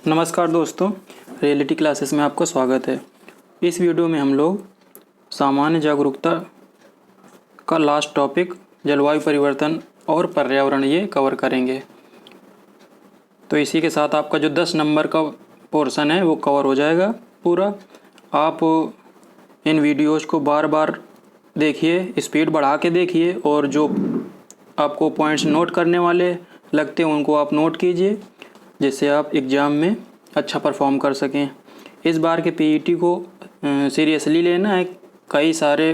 नमस्कार दोस्तों, reality classes में आपका स्वागत है। इस वीडियो में हम लोग सामान्य जागरूकता का लास्ट टॉपिक जलवायु परिवर्तन और पर्यावरण ये कवर करेंगे। तो इसी के साथ आपका जो 10 नंबर का पोर्शन है वो कवर हो जाएगा पूरा। आप इन वीडियोज़ को बार बार देखिए, स्पीड बढ़ा के देखिए और जो आपको पॉइंट्स नोट करने वाले लगते हैं उनको आप नोट कीजिए, जिससे आप एग्ज़ाम में अच्छा परफॉर्म कर सकें। इस बार के पीईटी को सीरियसली लेना है। कई सारे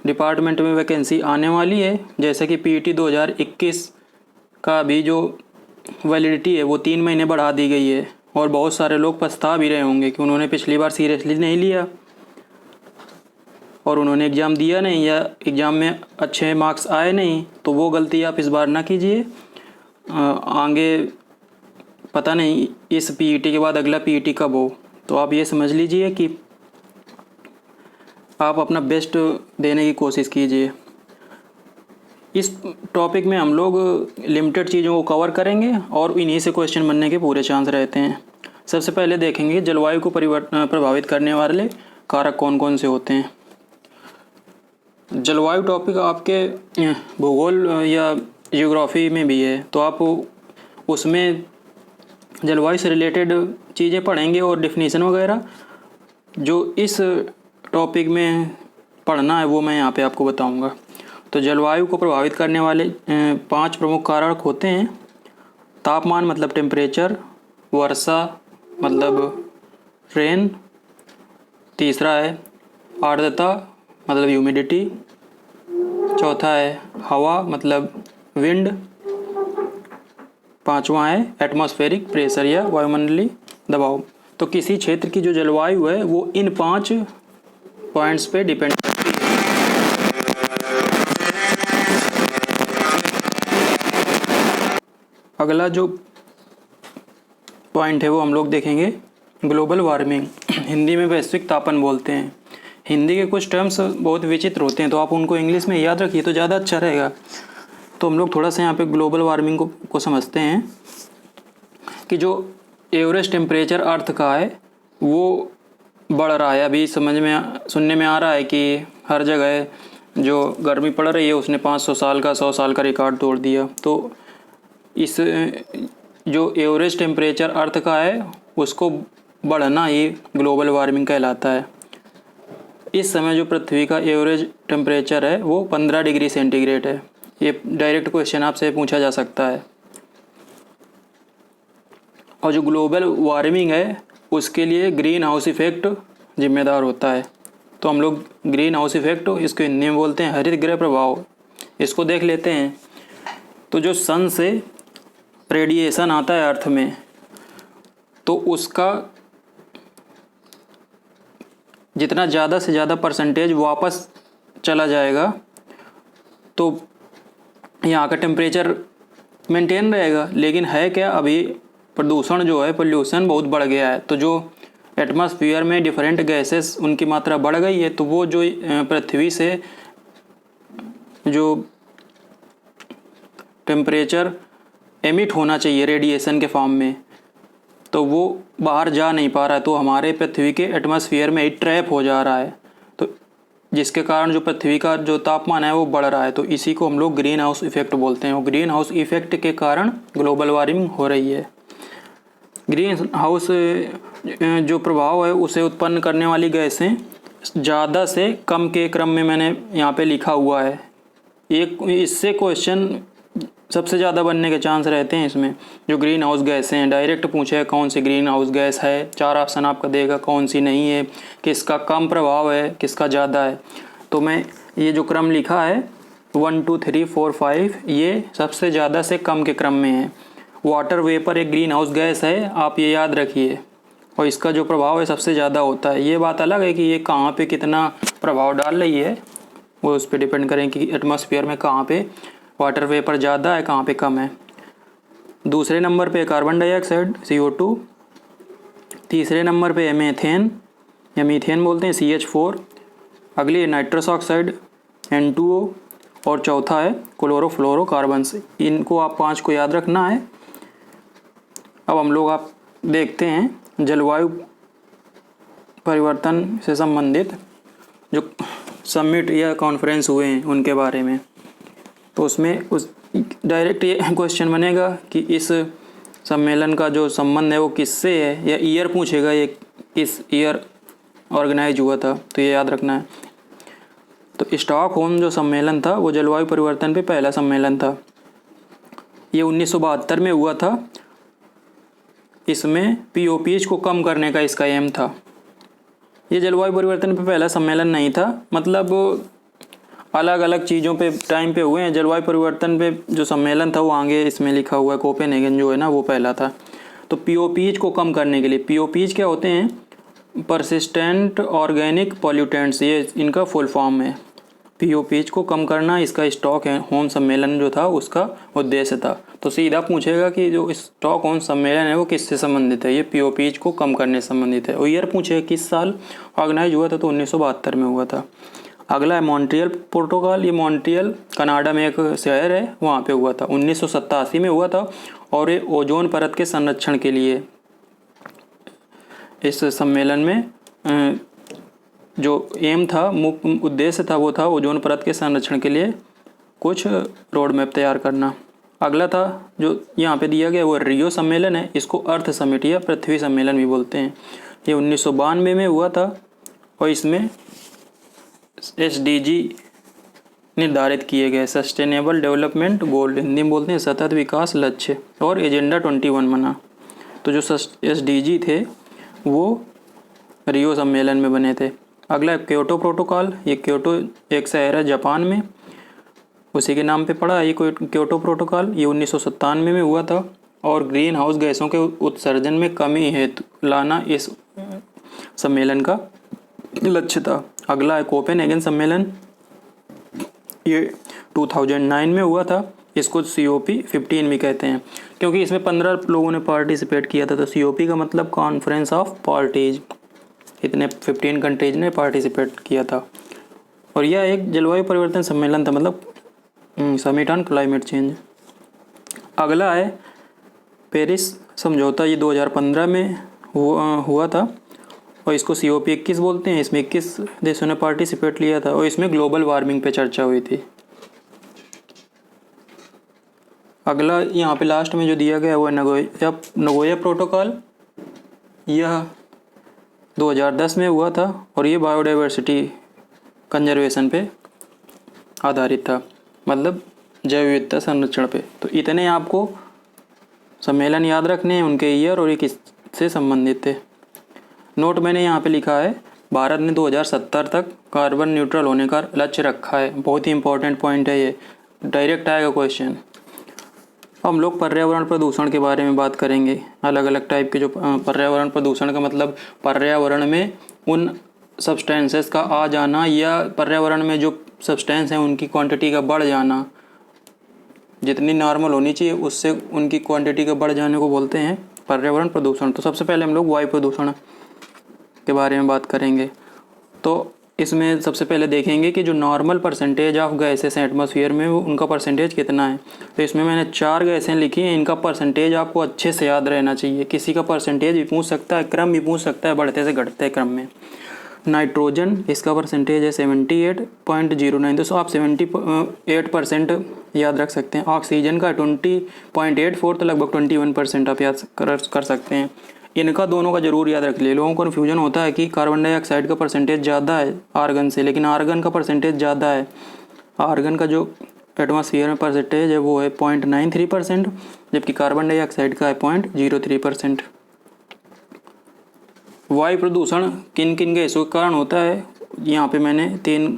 डिपार्टमेंट में वैकेंसी आने वाली है, जैसे कि पीईटी 2021 का भी जो वैलिडिटी है वो 3 महीने बढ़ा दी गई है। और बहुत सारे लोग पछता भी रहे होंगे कि उन्होंने पिछली बार सीरियसली नहीं लिया और उन्होंने एग्ज़ाम दिया नहीं या एग्ज़ाम में अच्छे मार्क्स आए नहीं। तो वो गलती आप इस बार ना कीजिए। आगे पता नहीं इस पीईटी के बाद अगला पीईटी कब हो, तो आप ये समझ लीजिए कि आप अपना बेस्ट देने की कोशिश कीजिए। इस टॉपिक में हम लोग लिमिटेड चीज़ों को कवर करेंगे और इन्हीं से क्वेश्चन बनने के पूरे चांस रहते हैं। सबसे पहले देखेंगे जलवायु को प्रभावित करने वाले कारक कौन कौन से होते हैं। जलवायु टॉपिक आपके भूगोल या ज्योग्राफी में भी है, तो आप उसमें जलवायु से रिलेटेड चीज़ें पढ़ेंगे और डेफिनेशन वगैरह जो इस टॉपिक में पढ़ना है वो मैं यहाँ पे आपको बताऊँगा। तो जलवायु को प्रभावित करने वाले 5 प्रमुख कारक होते हैं। तापमान मतलब टेम्परेचर, वर्षा मतलब रेन, तीसरा है आर्द्रता मतलब ह्यूमिडिटी, चौथा है हवा मतलब विंड, पांचवा है एटमॉस्फेरिक प्रेशर या वायुमंडलीय दबाव। तो किसी क्षेत्र की जो जलवायु है वो इन 5 पॉइंट्स पे डिपेंड करती है। अगला जो पॉइंट है वो हम लोग देखेंगे ग्लोबल वार्मिंग। हिंदी में वैश्विक तापन बोलते हैं। हिंदी के कुछ टर्म्स बहुत विचित्र होते हैं, तो आप उनको इंग्लिश में याद रखिए तो ज़्यादा अच्छा रहेगा। तो हम लोग थोड़ा सा यहाँ पे ग्लोबल वार्मिंग को समझते हैं कि जो एवरेज टेम्परेचर अर्थ का है वो बढ़ रहा है। अभी सुनने में आ रहा है कि हर जगह जो गर्मी पड़ रही है उसने 500 साल का 100 साल का रिकॉर्ड तोड़ दिया। तो इस जो एवरेज टेम्परेचर अर्थ का है उसको बढ़ना ही ग्लोबल वार्मिंग कहलाता है। इस समय जो पृथ्वी का एवरेज टेम्परेचर है वो 15 डिग्री सेंटीग्रेड है। ये डायरेक्ट क्वेश्चन आपसे पूछा जा सकता है। और जो ग्लोबल वार्मिंग है उसके लिए ग्रीन हाउस इफ़ेक्ट जिम्मेदार होता है। तो हम लोग ग्रीन हाउस इफ़ेक्ट इसको हिंदी में बोलते हैं हरित गृह प्रभाव। इसको देख लेते हैं। तो जो सन से रेडिएशन आता है अर्थ में, तो उसका जितना ज़्यादा से ज़्यादा परसेंटेज वापस चला जाएगा तो यहाँ का टेम्परेचर मेंटेन रहेगा। लेकिन है क्या, अभी प्रदूषण जो है, पोल्यूशन बहुत बढ़ गया है। तो जो एटमॉस्फेयर में डिफरेंट गैसेस उनकी मात्रा बढ़ गई है, तो वो जो पृथ्वी से जो टेम्परेचर एमिट होना चाहिए रेडिएशन के फॉर्म में, तो वो बाहर जा नहीं पा रहा है। तो हमारे पृथ्वी के एटमॉस्फेयर में ही ट्रैप हो जा रहा है, तो जिसके कारण जो पृथ्वी का जो तापमान है वो बढ़ रहा है। तो इसी को हम लोग ग्रीन हाउस इफ़ेक्ट बोलते हैं। और ग्रीन हाउस इफ़ेक्ट के कारण ग्लोबल वार्मिंग हो रही है। ग्रीन हाउस जो प्रभाव है उसे उत्पन्न करने वाली गैसें ज़्यादा से कम के क्रम में मैंने यहाँ पे लिखा हुआ है। इससे क्वेश्चन सबसे ज़्यादा बनने के चांस रहते हैं। इसमें जो ग्रीन हाउस गैसें हैं, डायरेक्ट पूछे कौन सी ग्रीन हाउस गैस है, 4 ऑप्शन आपका देगा कौन सी नहीं है, किसका कम प्रभाव है, किसका ज़्यादा है। तो मैं ये जो क्रम लिखा है 1 2 3 4 5 ये सबसे ज़्यादा से कम के क्रम में है। वाटर वेपर एक ग्रीन हाउस गैस है, आप ये याद रखिए, और इसका जो प्रभाव है सबसे ज़्यादा होता है। ये बात अलग है कि ये कहाँ पे कितना प्रभाव डाल रही है, वो उस पर डिपेंड करें कि एटमॉस्फेयर में कहाँ पे वाटर वेपर ज़्यादा है, कहाँ पे कम है। दूसरे नंबर पे कार्बन डाइऑक्साइड CO2, तीसरे नंबर पे मेथेन या मीथेन बोलते हैं CH4, अगली है नाइट्रस ऑक्साइड N2O, और चौथा है क्लोरोफ्लोरोकार्बन्स। इनको आप 5 को याद रखना है। अब हम लोग देखते हैं जलवायु परिवर्तन से संबंधित जो समिट या कॉन्फ्रेंस हुए हैं उनके बारे में। तो उसमें उस डायरेक्ट ये क्वेश्चन बनेगा कि इस सम्मेलन का जो संबंध है वो किससे है, या ईयर पूछेगा ये किस ईयर ऑर्गेनाइज हुआ था, तो ये याद रखना है। तो स्टॉकहोम जो सम्मेलन था वो जलवायु परिवर्तन पे पहला सम्मेलन था। ये 1972 में हुआ था। इसमें पीओपीएच को कम करने का इसका एम था। ये जलवायु परिवर्तन पे पहला सम्मेलन नहीं था, मतलब अलग अलग चीज़ों पे टाइम पे हुए हैं। जलवायु परिवर्तन पे जो सम्मेलन था वो आगे इसमें लिखा हुआ है, कोपेनहेगन जो है ना वो पहला था। तो पीओपीएच को कम करने के लिए, पीओपीएच क्या होते हैं, परसिस्टेंट ऑर्गेनिक पॉल्यूटेंट्स, ये इनका फुल फॉर्म है। पीओपीएच को कम करना इसका स्टॉकहोम सम्मेलन जो था उसका उद्देश्य था। तो सीधा पूछेगा कि जो स्टॉकहोम सम्मेलन है वो किससे संबंधित है, ये पीओपीएच को कम करने से संबंधित है। और ईयर पूछेगा किस साल ऑर्गेनाइज हुआ था, तो 1972 में हुआ था। अगला है मॉन्ट्रियल प्रोटोकॉल। ये मॉन्ट्रियल कनाडा में एक शहर है, वहाँ पे हुआ था, 1987 में हुआ था। और ये ओजोन परत के संरक्षण के लिए इस सम्मेलन में जो एम था, मुख्य उद्देश्य था, वो था ओजोन परत के संरक्षण के लिए कुछ रोड मैप तैयार करना। अगला था जो यहाँ पे दिया गया वो रियो सम्मेलन है। इसको अर्थ समिट या पृथ्वी सम्मेलन भी बोलते हैं। ये 1992 में हुआ था और इसमें SDG निर्धारित किए गए, सस्टेनेबल डेवलपमेंट गोल, हिंदी में बोलते हैं सतत विकास लक्ष्य, और एजेंडा 21 बना। तो जो SDG थे वो रियो सम्मेलन में बने थे। अगला क्योटो प्रोटोकॉल। ये क्योटो एक शहर है जापान में, उसी के नाम पे पड़ा है ये क्योटो प्रोटोकॉल। ये 1997 में हुआ था और ग्रीन हाउस गैसों के उत्सर्जन में कमी हेतु लाना इस सम्मेलन का लक्ष्य था। अगला है कोपेनहेगन सम्मेलन। ये 2009 में हुआ था। इसको COP15 भी कहते हैं क्योंकि इसमें 15 लोगों ने पार्टिसिपेट किया था। तो COP का मतलब कॉन्फ्रेंस ऑफ पार्टीज, इतने 15 कंट्रीज ने पार्टिसिपेट किया था। और यह एक जलवायु परिवर्तन सम्मेलन था, मतलब समिट ऑन क्लाइमेट चेंज। अगला है पेरिस समझौता। ये 2015 में हुआ था और इसको COP21 बोलते हैं। इसमें 21 देशों ने पार्टिसिपेट लिया था और इसमें ग्लोबल वार्मिंग पे चर्चा हुई थी। अगला यहाँ पे लास्ट में जो दिया गया वो है नगोया प्रोटोकॉल। यह 2010 में हुआ था और ये बायोडाइवर्सिटी कंजर्वेशन पे आधारित था, मतलब जैव विविधता संरक्षण पे। तो इतने आपको सम्मेलन याद रखने हैं, उनके ईयर और ये किससे संबंधित थे। नोट मैंने यहाँ पे लिखा है, भारत ने 2070 तक कार्बन न्यूट्रल होने का लक्ष्य रखा है। बहुत ही इंपॉर्टेंट पॉइंट है ये, डायरेक्ट आएगा क्वेश्चन। हम लोग पर्यावरण प्रदूषण के बारे में बात करेंगे। अलग अलग टाइप के जो पर्यावरण प्रदूषण का मतलब पर्यावरण में उन सब्सटेंसेस का आ जाना या पर्यावरण में जो सब्सटेंस हैं उनकी क्वांटिटी का बढ़ जाना, जितनी नॉर्मल होनी चाहिए उससे उनकी क्वांटिटी का बढ़ जाने को बोलते हैं पर्यावरण प्रदूषण। तो सबसे पहले हम लोग वायु प्रदूषण के बारे में बात करेंगे। तो इसमें सबसे पहले देखेंगे कि जो नॉर्मल परसेंटेज ऑफ गैसेस हैं एटमॉस्फेयर में वो उनका परसेंटेज कितना है। तो इसमें मैंने 4 गैसें लिखी हैं, इनका परसेंटेज आपको अच्छे से याद रहना चाहिए। किसी का परसेंटेज भी पूछ सकता है, क्रम भी पूछ सकता है, बढ़ते से घटते क्रम में। नाइट्रोजन, इसका परसेंटेज है 78.09, तो आप 78% याद रख सकते हैं। ऑक्सीजन का 20.84, तो लगभग 21% आप याद कर सकते हैं। इनका दोनों का जरूर याद रख ले। लोगों को कन्फ्यूजन होता है कि कार्बन डाइऑक्साइड का परसेंटेज ज़्यादा है आर्गन से, लेकिन आर्गन का परसेंटेज ज़्यादा है। आर्गन का जो एटमॉस्फेयर में परसेंटेज है वो है 0.93%, जबकि कार्बन डाइऑक्साइड का है 0.03%। वायु प्रदूषण किन किन गैसों के कारण होता है, यहाँ पे मैंने 3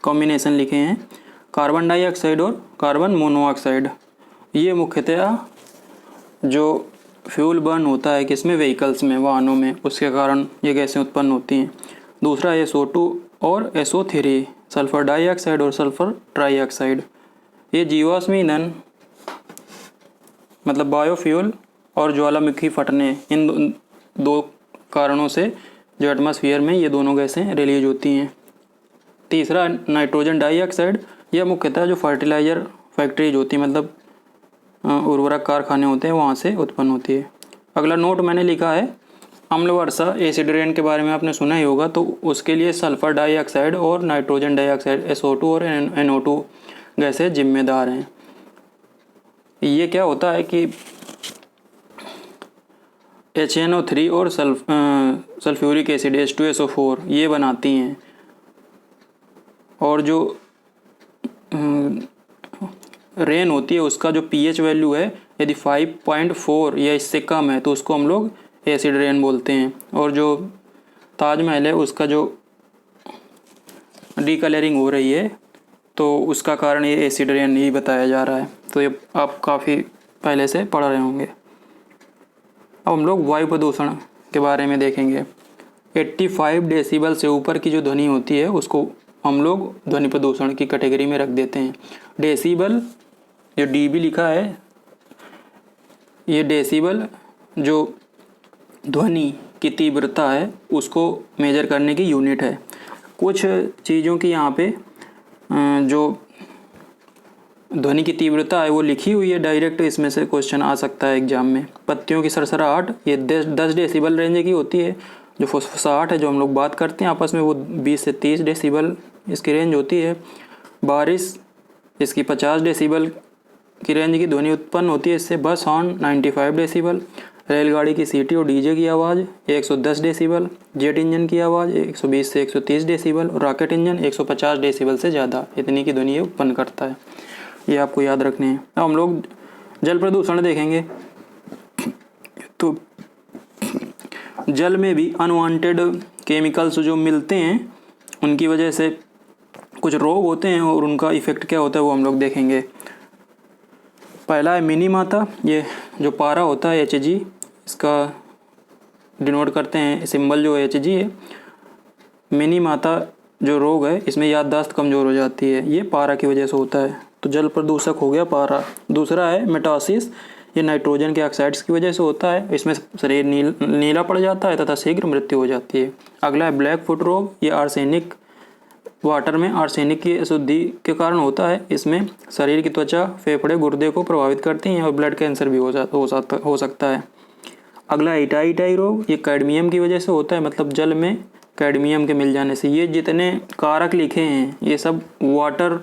कॉम्बिनेशन लिखे हैं, कार्बन डाइऑक्साइड और कार्बन मोनोऑक्साइड। ये मुख्यतः जो फ्यूल बर्न होता है किसमें, व्हीकल्स में, वाहनों में, उसके कारण ये गैसें उत्पन्न होती हैं। दूसरा SO2 और SO3, सल्फर डाइऑक्साइड और सल्फर ट्राइऑक्साइड। ये जीवाश्म ईंधन मतलब बायोफ्यूल और ज्वालामुखी फटने, इन 2 कारणों से जो एटमॉस्फेयर में ये दोनों गैसें रिलीज होती हैं। तीसरा नाइट्रोजन डाइऑक्साइड, यह मुख्यतः जो फर्टिलाइज़र फैक्ट्रीज होती हैं, मतलब उर्वरक कारखाने होते हैं, वहाँ से उत्पन्न होती है। अगला नोट मैंने लिखा है अम्ल वर्षा एसिड रेन के बारे में आपने सुना ही होगा। तो उसके लिए सल्फर डाइऑक्साइड और नाइट्रोजन डाइऑक्साइड SO2 और NO2 गैसें जिम्मेदार हैं। ये क्या होता है कि HNO3 और सल्फ्यूरिक एसिड H2SO4 ये बनाती हैं। और जो रेन होती है उसका जो pH वैल्यू है यदि 5.4 या इससे कम है तो उसको हम लोग एसिड रेन बोलते हैं। और जो ताजमहल है उसका जो डीकलरिंग हो रही है तो उसका कारण ये एसिड रेन ही बताया जा रहा है। तो ये आप काफ़ी पहले से पढ़ रहे होंगे। अब हम लोग वायु प्रदूषण के बारे में देखेंगे। 85 डेसिबल से ऊपर की जो ध्वनि होती है उसको हम लोग ध्वनि प्रदूषण की कैटेगरी में रख देते हैं। डेसिबल जो डीबी लिखा है, ये डेसिबल जो ध्वनि की तीव्रता है उसको मेजर करने की यूनिट है। कुछ चीज़ों की यहाँ पे जो ध्वनि की तीव्रता है वो लिखी हुई है, डायरेक्ट इसमें से क्वेश्चन आ सकता है एग्जाम में। पत्तियों की सरसराहट ये 10 डेसिबल रेंज की होती है। जो फुसफुसाहट है जो हम लोग बात करते हैं आपस में वो 20 से 30 डेसिबल इसकी रेंज होती है। बारिश इसकी 50 डेसिबल की रेंज की ध्वनि उत्पन्न होती है इससे। बस हॉर्न 95 डेसिबल। रेलगाड़ी की सीटी और डीजे की आवाज़ 110 डेसिबल। जेट इंजन की आवाज़ 120 से 130 डेसिबल। और रॉकेट इंजन 150 डेसिबल से ज़्यादा इतनी की ध्वनि उत्पन्न करता है। ये आपको याद रखने हैं। अब हम लोग जल प्रदूषण देखेंगे। तो जल में भी अनवांटेड केमिकल्स जो मिलते हैं उनकी वजह से कुछ रोग होते हैं और उनका इफ़ेक्ट क्या होता है वो हम लोग देखेंगे। पहला है मिनी माता। ये जो पारा होता है Hg, इसका डिनोट करते हैं सिंबल जो Hg है। मिनी माता जो रोग है इसमें याददाश्त कमज़ोर हो जाती है, ये पारा की वजह से होता है। तो जल प्रदूषक हो गया पारा। दूसरा है मेटासिस, ये नाइट्रोजन के ऑक्साइड्स की वजह से होता है। इसमें शरीर नीला पड़ जाता है तथा शीघ्र मृत्यु हो जाती है। अगला है ब्लैक फुट रोग, ये आर्सेनिक वाटर में आर्सेनिक की अशुद्धि के कारण होता है। इसमें शरीर की त्वचा, फेफड़े, गुर्दे को प्रभावित करती हैं और ब्लड कैंसर भी हो सकता है। अगला इटाई रोग, ये कैडमियम की वजह से होता है, मतलब जल में कैडमियम के मिल जाने से। ये जितने कारक लिखे हैं ये सब वाटर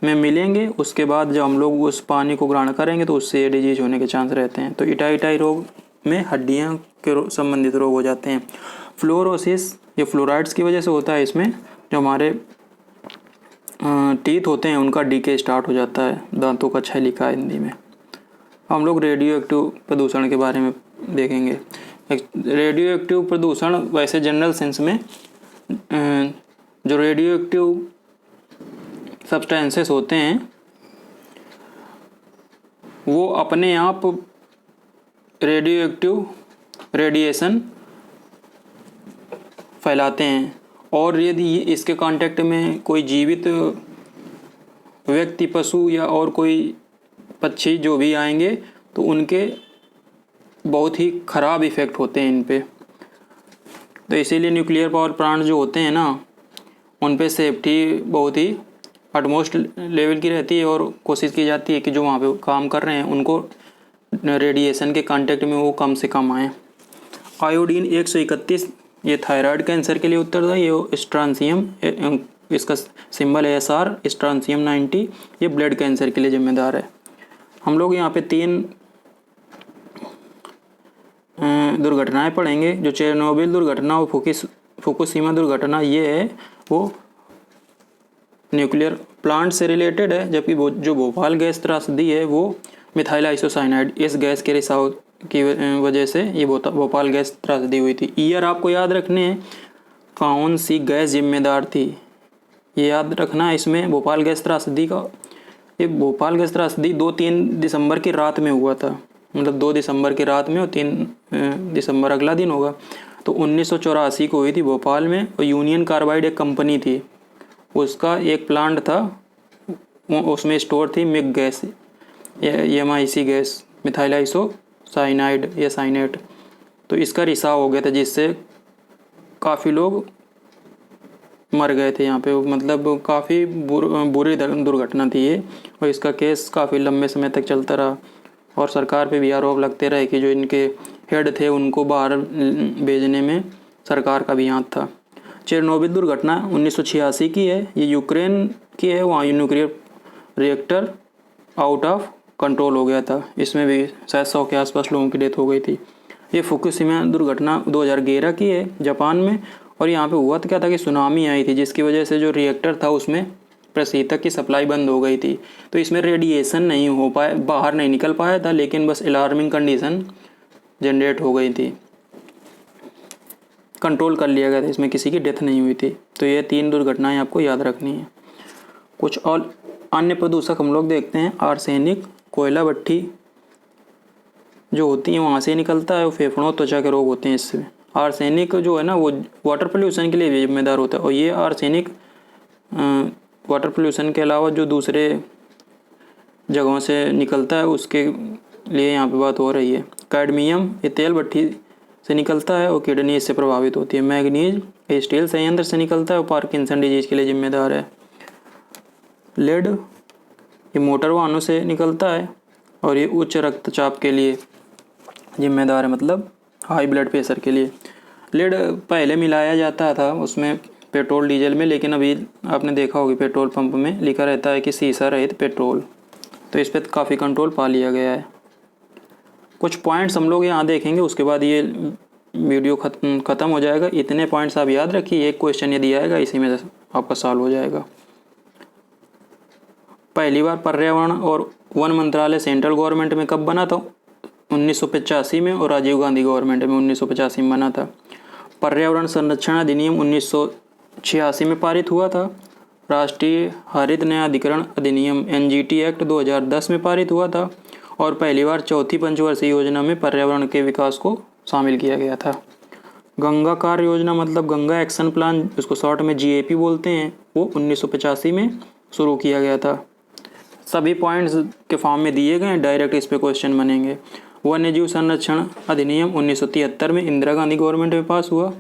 में मिलेंगे, उसके बाद जब हम लोग उस पानी को ग्रहण करेंगे तो उससे ये डिजीज होने के चांस रहते हैं। तो इटाई रोग में हड्डियाँ के संबंधित रोग हो जाते हैं। फ्लोरोसिस, ये फ्लोराइड्स की वजह से होता है। इसमें जो हमारे टीथ होते हैं उनका डीके स्टार्ट हो जाता है, दांतों का क्षय लिखा है हिंदी में। हम लोग रेडियो एक्टिव प्रदूषण के बारे में देखेंगे। रेडियो एक्टिव प्रदूषण वैसे जनरल सेंस में जो रेडियो एक्टिव सब्सटेंसेस होते हैं वो अपने आप रेडियो एक्टिव रेडिएशन फैलाते हैं। और यदि इसके कांटेक्ट में कोई जीवित व्यक्ति, पशु या और कोई पक्षी जो भी आएंगे तो उनके बहुत ही ख़राब इफ़ेक्ट होते हैं इन पे। तो इसीलिए न्यूक्लियर पावर प्लांट जो होते हैं ना उन पे सेफ्टी बहुत ही अटमोस्ट लेवल की रहती है और कोशिश की जाती है कि जो वहाँ पे काम कर रहे हैं उनको रेडिएशन के कांटेक्ट में वो कम से कम आएँ। आयोडीन 131, ये थायराइड कैंसर के लिए उत्तरदायी है। स्ट्रांसियम, इसका सिंबल है SR। स्ट्रांसियम 90, ये ब्लड कैंसर के लिए जिम्मेदार है। हम लोग यहाँ पे 3 दुर्घटनाएं पढ़ेंगे। जो चेरनोबिल दुर्घटना और फुकुशिमा दुर्घटना, ये है वो न्यूक्लियर प्लांट से रिलेटेड है। जबकि जो भोपाल गैस त्रासदी है वो मिथाइल आइसोसाइनाइड, इस गैस के रिसाव की वजह से ये भोपाल गैस त्रासदी हुई थी। ईयर आपको याद रखने हैं, कौन सी गैस जिम्मेदार थी ये याद रखना है इसमें। भोपाल गैस त्रासदी का, ये भोपाल गैस त्रासदी 2-3 दिसंबर की रात में हुआ था, मतलब 2 दिसंबर की रात में और 3 दिसंबर अगला दिन होगा। तो 1984 को हुई थी भोपाल में। और यूनियन कार्बाइड एक कंपनी थी, उसका एक प्लांट था, उसमें स्टोर थी MiG gas, MIC gas, methyl isocyanide या साइनेट। तो इसका रिसाव हो गया था जिससे काफ़ी लोग मर गए थे यहाँ पे, मतलब काफ़ी बुरी दुर्घटना थी ये। और इसका केस काफ़ी लंबे समय तक चलता रहा और सरकार पे भी आरोप लगते रहे कि जो इनके हेड थे उनको बाहर भेजने में सरकार का भी हाथ था। चेरनोबिल दुर्घटना 1986 की है, ये यूक्रेन की है। वहाँ nuclear reactor out of control हो गया था, इसमें भी शायद 100 के आसपास लोगों की डेथ हो गई थी। ये फुकुशिमा दुर्घटना 2011 की है जापान में, और यहाँ पे हुआ तो क्या था कि सुनामी आई थी जिसकी वजह से जो रिएक्टर था उसमें प्रशीतक की सप्लाई बंद हो गई थी। तो इसमें रेडिएशन नहीं हो पाया, बाहर नहीं निकल पाया था, लेकिन बस अलार्मिंग कंडीशन जनरेट हो गई थी, कंट्रोल कर लिया गया था, इसमें किसी की डेथ नहीं हुई थी। तो ये 3 दुर्घटनाएं आपको याद रखनी है। कुछ और अन्य प्रदूषक हम लोग देखते हैं। आर्सेनिक, कोयला भट्टी जो होती है वहाँ से निकलता है, वो फेफड़ों त्वचा के रोग होते हैं इससे। आर्सेनिक जो है ना वो वाटर पोल्यूशन के लिए भी जिम्मेदार होता है, और ये आर्सेनिक वाटर पोल्यूशन के अलावा जो दूसरे जगहों से निकलता है उसके लिए यहाँ पे बात हो रही है। कैडमियम ये तेल भट्टी से निकलता है और किडनी इससे प्रभावित होती है। मैग्नीज स्टील संयंत्र से निकलता है और पार्किंसन डिजीज के लिए जिम्मेदार है। लेड ये मोटर वाहनों से निकलता है और ये उच्च रक्तचाप के लिए जिम्मेदार है, मतलब हाई ब्लड प्रेशर के लिए। लेड पहले मिलाया जाता था उसमें पेट्रोल डीजल में, लेकिन अभी आपने देखा होगा पेट्रोल पंप में लिखा रहता है कि सीसा रहित पेट्रोल, तो इस पर काफ़ी कंट्रोल पा लिया गया है। कुछ पॉइंट्स हम लोग यहाँ देखेंगे, उसके बाद ये वीडियो ख़त्म हो जाएगा। इतने पॉइंट्स आप याद रखिए, एक क्वेश्चन ये दिया आएगा, इसी में आपका सॉल्व हो जाएगा। पहली बार पर्यावरण और वन मंत्रालय सेंट्रल गवर्नमेंट में कब बना था? 1985 में, और राजीव गांधी गवर्नमेंट में 1985 में बना था। पर्यावरण संरक्षण अधिनियम 1986 में पारित हुआ था। राष्ट्रीय हरित न्यायाधिकरण अधिनियम NGT एक्ट 2010 में पारित हुआ था, और पहली बार चौथी पंचवर्षीय योजना में पर्यावरण के विकास को शामिल किया गया था। गंगा कार्य योजना मतलब गंगा एक्शन प्लान, उसको शॉर्ट में GAP बोलते हैं, वो 1985 में शुरू किया गया था। सभी पॉइंट्स के फॉर्म में दिए गए, डायरेक्ट इस पे क्वेश्चन बनेंगे। वन्य जीव संरक्षण अधिनियम 1973 में इंदिरा गांधी गवर्नमेंट में पास हुआ।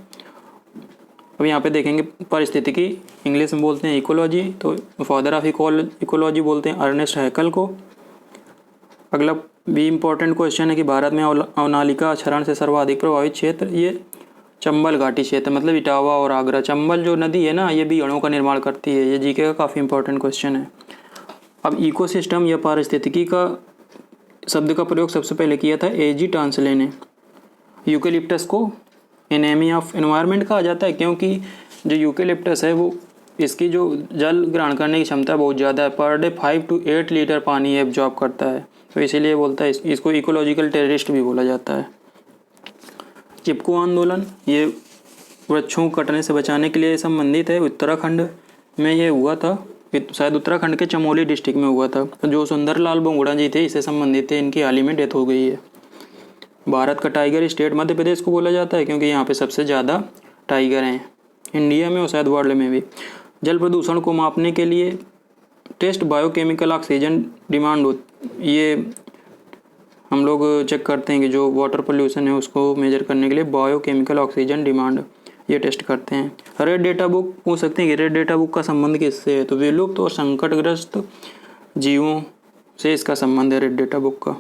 अब यहाँ पे देखेंगे पारिस्थितिकी, इंग्लिश में बोलते हैं इकोलॉजी, तो फादर ऑफ इकोलॉजी बोलते हैं अर्नेस्ट हैकल को। अगला भी इम्पोर्टेंट क्वेश्चन है कि भारत में अवनालिका क्षरण से सर्वाधिक प्रभावित क्षेत्र, ये चंबल घाटी क्षेत्र, मतलब इटावा और आगरा। चंबल जो नदी है ना, ये बीहड़ों का निर्माण करती है। ये GK का काफ़ी इंपॉर्टेंट क्वेश्चन है। अब इकोसिस्टम या पारिस्थितिकी का शब्द का प्रयोग सबसे पहले किया था AG टांसले ने। यूकेलिप्टस को एनेमी ऑफ एनवायरनमेंट कहा जाता है, क्योंकि जो यूकेलिप्टस है वो इसकी जो जल ग्रहण करने की क्षमता बहुत ज़्यादा है, पर डे 5 to 8 लीटर पानी एब्जॉर्ब करता है, तो इसीलिए बोलता है इसको इकोलॉजिकल टेररिस्ट भी बोला जाता है। चिपको आंदोलन ये वृक्षों को कटने से बचाने के लिए संबंधित है। उत्तराखंड में ये हुआ था, शायद उत्तराखंड के चमोली डिस्ट्रिक्ट में हुआ था। तो जो सुंदरलाल बोंगड़ा जी थे इससे संबंधित थे, इनकी हाल ही में डेथ हो गई है। भारत का टाइगर स्टेट मध्य प्रदेश को बोला जाता है, क्योंकि यहाँ पे सबसे ज़्यादा टाइगर हैं इंडिया में और शायद वर्ल्ड में भी। जल प्रदूषण को मापने के लिए टेस्ट बायोकेमिकल ऑक्सीजन डिमांड, ये हम लोग चेक करते हैं कि जो वाटर पोल्यूशन है उसको मेजर करने के लिए बायोकेमिकल ऑक्सीजन डिमांड ये टेस्ट करते हैं। रेड डेटा बुक पूछ सकते हैं कि रेड डेटा बुक का संबंध किससे है, तो विलुप्त और संकटग्रस्त जीवों से इसका संबंध है रेड डेटा बुक का।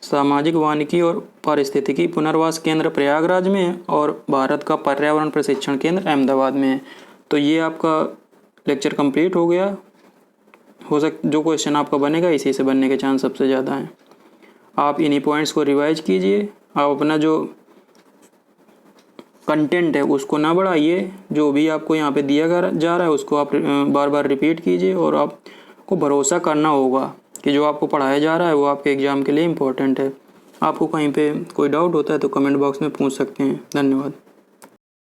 सामाजिक वानिकी और पारिस्थितिकी पुनर्वास केंद्र प्रयागराज में है, और भारत का पर्यावरण प्रशिक्षण केंद्र अहमदाबाद में है। तो ये आपका लेक्चर कंप्लीट हो गया। जो क्वेश्चन आपका बनेगा इसी से बनने के चांस सबसे ज़्यादा हैं। आप इन्हीं पॉइंट्स को रिवाइज कीजिए, आप अपना जो कंटेंट है उसको ना बढ़ाइए, जो भी आपको यहाँ पे दिया जा रहा है उसको आप बार बार रिपीट कीजिए, और आपको भरोसा करना होगा कि जो आपको पढ़ाया जा रहा है वो आपके एग्ज़ाम के लिए इम्पोर्टेंट है। आपको कहीं पे कोई डाउट होता है तो कमेंट बॉक्स में पूछ सकते हैं। धन्यवाद।